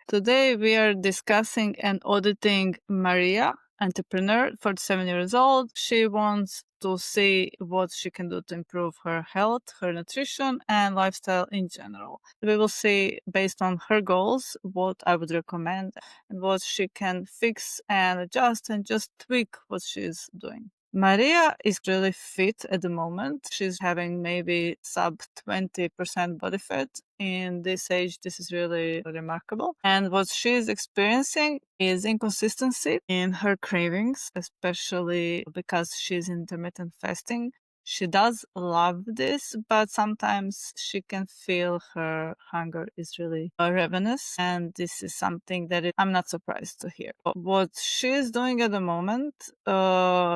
Today we are discussing and auditing Maria, entrepreneur, 47 years old. She wants to see what she can do to improve her health, her nutrition, and lifestyle in general. We will see, based on her goals, what I would recommend and what she can fix and adjust and just tweak what she's doing. Maria is really fit at the moment. She's having maybe sub 20% body fat. In this age, this is really remarkable. And what she's experiencing is inconsistency in her cravings, especially because she's intermittent fasting. She does love this, but sometimes she can feel her hunger is really ravenous. And this is something that I'm not surprised to hear. What she's doing at the moment,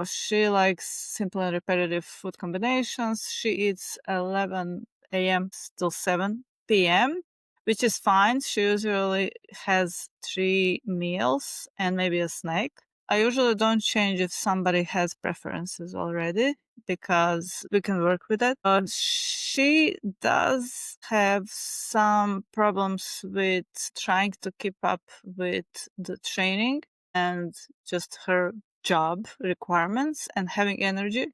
she likes simple and repetitive food combinations. She eats 11 a.m. till 7 p.m., which is fine. She usually has 3 meals and maybe a snack. I usually don't change if somebody has preferences already because we can work with it. She does have some problems with trying to keep up with the training and just her job requirements and having energy,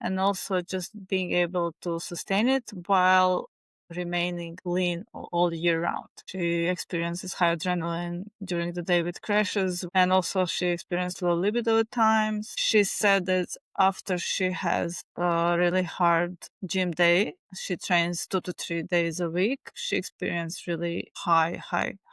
and also just being able to sustain it while remaining lean all year round. She experiences high adrenaline during the day with crashes, and also she experienced low libido at times. She said that after she has a really hard gym day, she trains 2 to 3 days a week. She experienced really high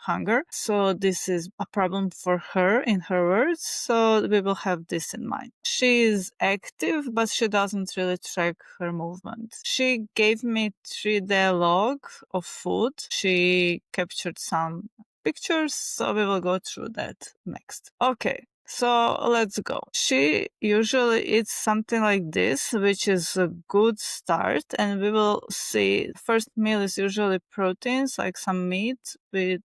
hunger. So this is a problem for her, in her words. So we will have this in mind. She is active, but she doesn't really track her movement. She gave me 3-day log of food. She captured some pictures, so we will go through that next. Okay. So let's go. She usually eats something like this, which is a good start. And we will see first meal is usually proteins, like some meat with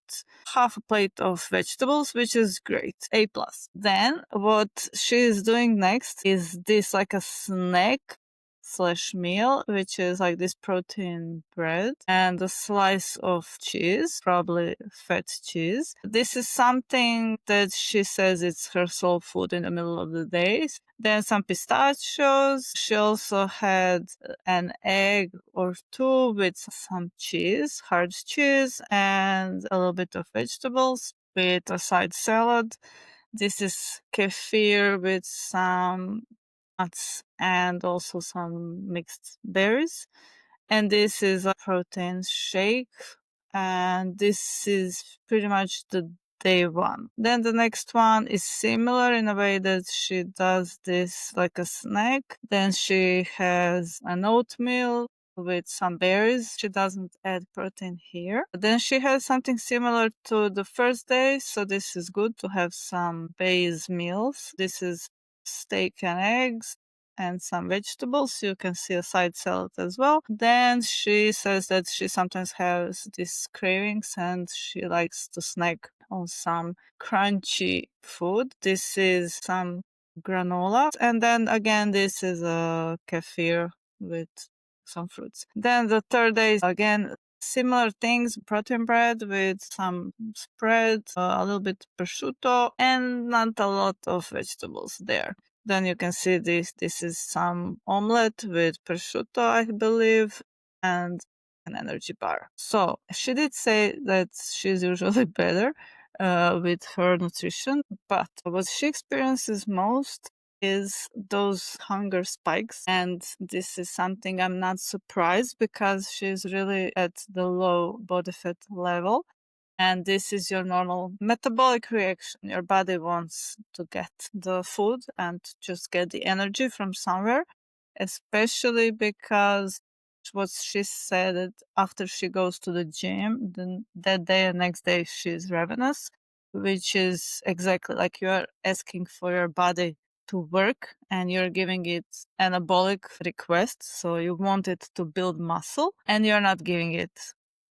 half a plate of vegetables, which is great. A plus. Then what she is doing next is this like a snack / meal, which is like this protein bread and a slice of cheese, probably fat cheese. This is something that she says it's her soul food in the middle of the day. Then some pistachios. She also had an egg or 2 with some cheese, hard cheese, and a little bit of vegetables with a side salad. This is kefir with some nuts and also some mixed berries. And this is a protein shake. And this is pretty much the day one. Then the next one is similar in a way that she does this like a snack. Then she has an oatmeal with some berries. She doesn't add protein here. Then she has something similar to the first day. So this is good to have some base meals. This is steak and eggs and some vegetables. You can see a side salad as well. Then she says that she sometimes has these cravings and she likes to snack on some crunchy food. This is some granola. And then again, this is a kefir with some fruits. Then the third day is again similar things, protein bread with some spread, a little bit prosciutto, and not a lot of vegetables there. Then you can see this. This is some omelette with prosciutto, I believe, and an energy bar. So she did say that she's usually better with her nutrition, but what she experiences most is those hunger spikes. And this is something I'm not surprised because she's really at the low body fat level. And this is your normal metabolic reaction. Your body wants to get the food and just get the energy from somewhere, especially because what she said that after she goes to the gym, then that day and next day she's ravenous, which is exactly like you're asking for your body to work and you're giving it anabolic request. So you want it to build muscle and you're not giving it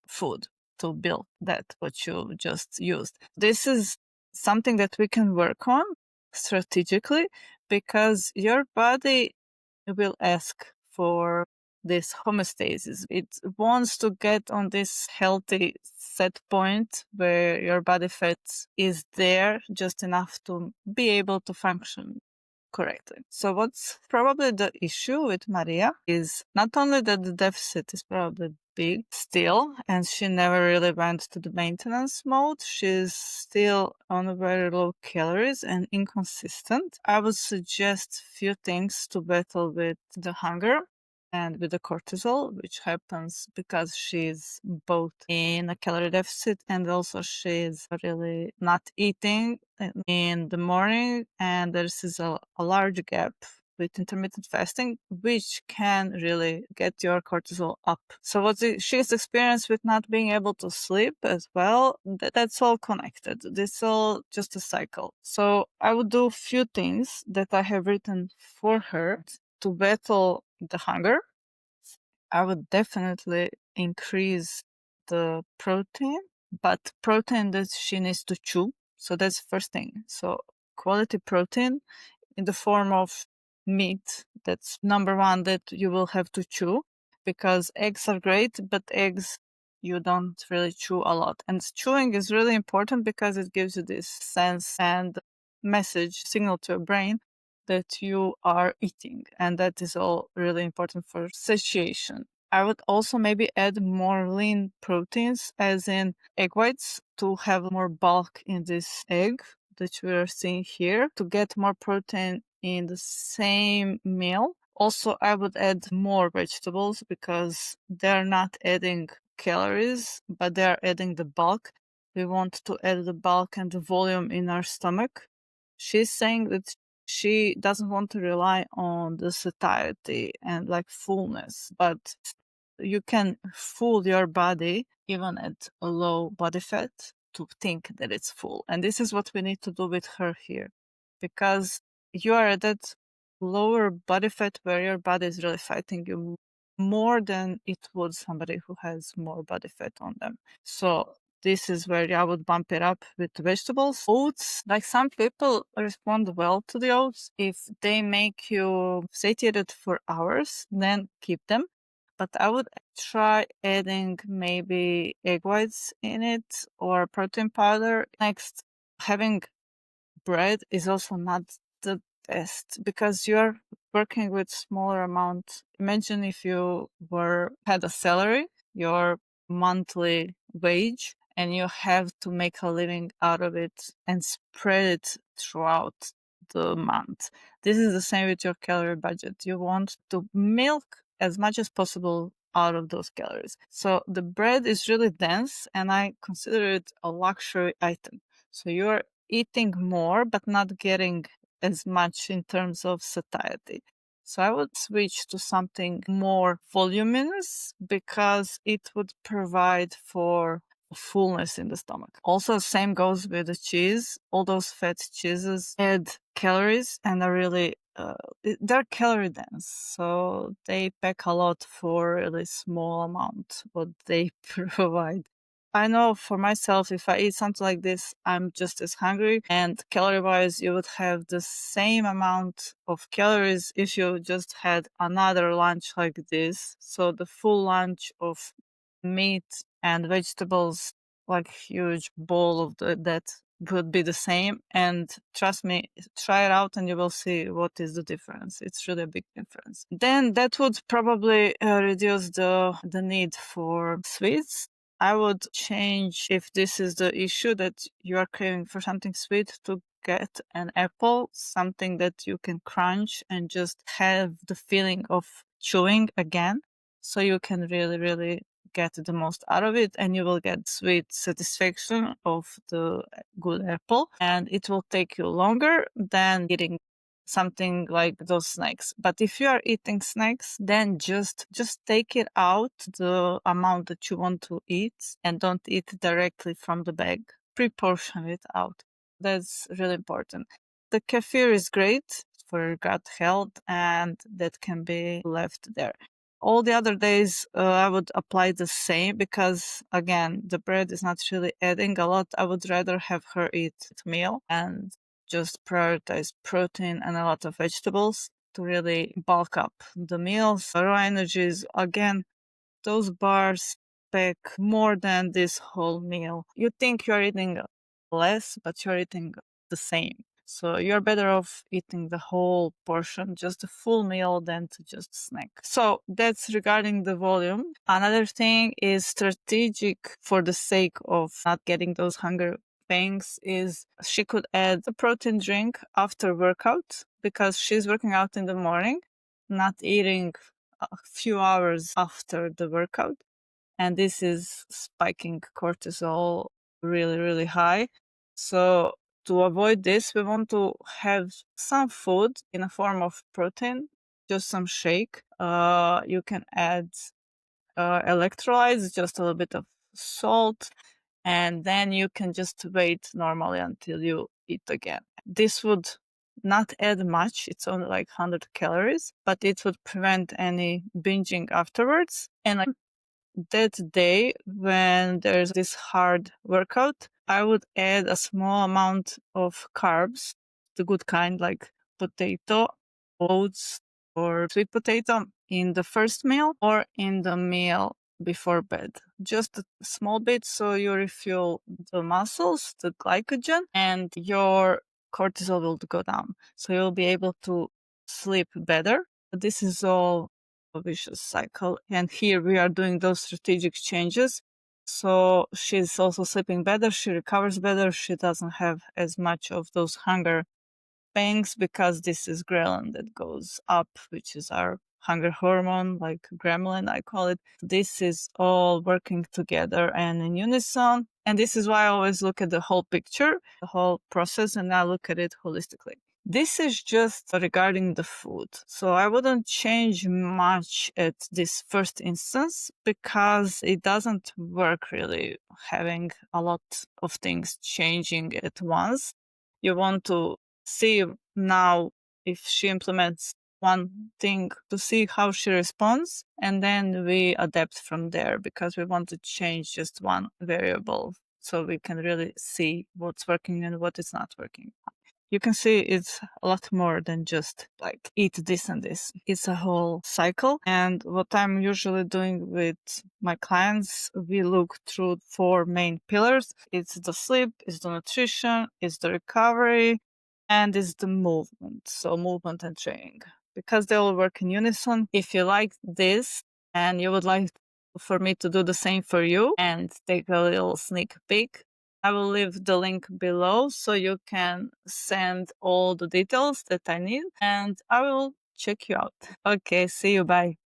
food to build that what you just used. This is something that we can work on strategically because your body will ask for this homeostasis. It wants to get on this healthy set point where your body fat is there just enough to be able to function correctly. So what's probably the issue with Maria is not only that the deficit is probably big still, and she never really went to the maintenance mode. She's still on very low calories and inconsistent. I would suggest few things to battle with the hunger and with the cortisol, which happens because she's both in a calorie deficit and also she's really not eating in the morning, and there's a large gap with intermittent fasting, which can really get your cortisol up. So what she's experienced with not being able to sleep as well, that's all connected. This all just a cycle. So I would do a few things that I have written for her to battle the hunger. I would definitely increase the protein, but protein that she needs to chew. So that's the first thing. So quality protein in the form of meat. That's number one that you will have to chew, because eggs are great, but eggs you don't really chew a lot. And chewing is really important because it gives you this sense and message signal to your brain that you are eating. And that is all really important for satiation. I would also maybe add more lean proteins, as in egg whites, to have more bulk in this egg that we are seeing here, to get more protein in the same meal. Also, I would add more vegetables because they're not adding calories, but they're adding the bulk. We want to add the bulk and the volume in our stomach. She's saying that she doesn't want to rely on the satiety and like fullness, but you can fool your body even at a low body fat to think that it's full. And this is what we need to do with her here, because you are at that lower body fat where your body is really fighting you more than it would somebody who has more body fat on them. So this is where I would bump it up with vegetables. Oats, like some people respond well to the oats. If they make you satiated for hours, then keep them. But I would try adding maybe egg whites in it or protein powder. Next, having bread is also not the best because you're working with smaller amount. Imagine if you had a salary, your monthly wage, and you have to make a living out of it and spread it throughout the month. This is the same with your calorie budget. You want to milk as much as possible out of those calories. So the bread is really dense, and I consider it a luxury item. So you're eating more, but not getting as much in terms of satiety. So I would switch to something more voluminous because it would provide for fullness in the stomach. Also, same goes with the cheese. All those fat cheeses add calories and are really they're calorie dense, so they pack a lot for a really small amount what they provide. I know for myself, if I eat something like this, I'm just as hungry. And calorie wise, you would have the same amount of calories if you just had another lunch like this. So the full lunch of meat and vegetables, like huge bowl of that would be the same. And trust me, try it out and you will see what is the difference. It's really a big difference. Then that would probably reduce the need for sweets. I would change, if this is the issue that you are craving for something sweet, to get an apple, something that you can crunch and just have the feeling of chewing again. So you can really, really get the most out of it, and you will get sweet satisfaction of the good apple, and it will take you longer than eating something like those snacks. But if you are eating snacks, then just take it out the amount that you want to eat and don't eat directly from the bag. Pre-portion it out. That's really important. The kefir is great for your gut health, and that can be left there. All the other days, I would apply the same because, again, the bread is not really adding a lot. I would rather have her eat meal and just prioritize protein and a lot of vegetables to really bulk up the meals. Raw energies, again, those bars pack more than this whole meal. You think you're eating less, but you're eating the same. So you're better off eating the whole portion, just a full meal, than to just snack. So that's regarding the volume. Another thing is strategic for the sake of not getting those hunger pangs is she could add a protein drink after workout because she's working out in the morning, not eating a few hours after the workout. And this is spiking cortisol really, really high. So to avoid this, we want to have some food in a form of protein, just some shake. You can add electrolytes, just a little bit of salt, and then you can just wait normally until you eat again. This would not add much. It's only like 100 calories, but it would prevent any binging afterwards. And that day when there's this hard workout, I would add a small amount of carbs, the good kind like potato, oats, or sweet potato in the first meal or in the meal before bed. Just a small bit so you refuel the muscles, the glycogen, and your cortisol will go down. So you'll be able to sleep better. This is all a vicious cycle. And here we are doing those strategic changes. So she's also sleeping better. She recovers better. She doesn't have as much of those hunger pangs because this is ghrelin that goes up, which is our hunger hormone, like gremlin, I call it. This is all working together and in unison. And this is why I always look at the whole picture, the whole process, and I look at it holistically. This is just regarding the food. So I wouldn't change much at this first instance because it doesn't work really having a lot of things changing at once. You want to see now if she implements one thing to see how she responds, and then we adapt from there because we want to change just one variable so we can really see what's working and what is not working. You can see it's a lot more than just like eat this and this. It's a whole cycle. And what I'm usually doing with my clients, we look through 4 main pillars. It's the sleep, it's the nutrition, it's the recovery, and it's the movement. So movement and training, because they all work in unison. If you like this and you would like for me to do the same for you and take a little sneak peek, I will leave the link below so you can send all the details that I need and I will check you out. Okay, see you. Bye.